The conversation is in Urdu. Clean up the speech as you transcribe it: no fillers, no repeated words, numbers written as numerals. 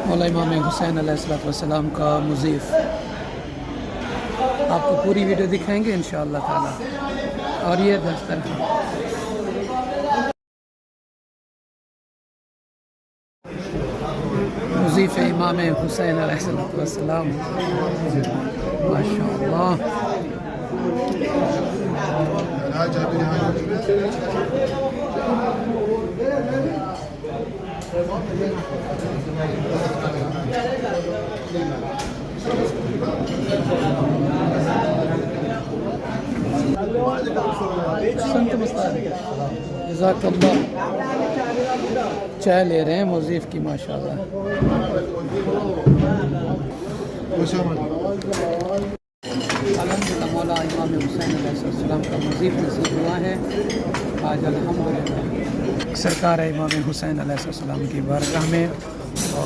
مولا امام حسین علیہ السلام کا مضیف آپ کو پوری ویڈیو دکھائیں گے انشاءاللہ تعالی. اور یہ دسترخوان مضیف امام حسین علیہ السلام. ماشاءاللہ. سنت مستار جزاک اللہ. چائے لے رہے ہیں مضیف کی ماشاءاللہ. الحمدللہ مولا امام حسین علیہ السلام کا مضیف نصیب ہوا ہے آج الحمدللہ. سرکار امام حسین علیہ السلام کی بارگاہ میں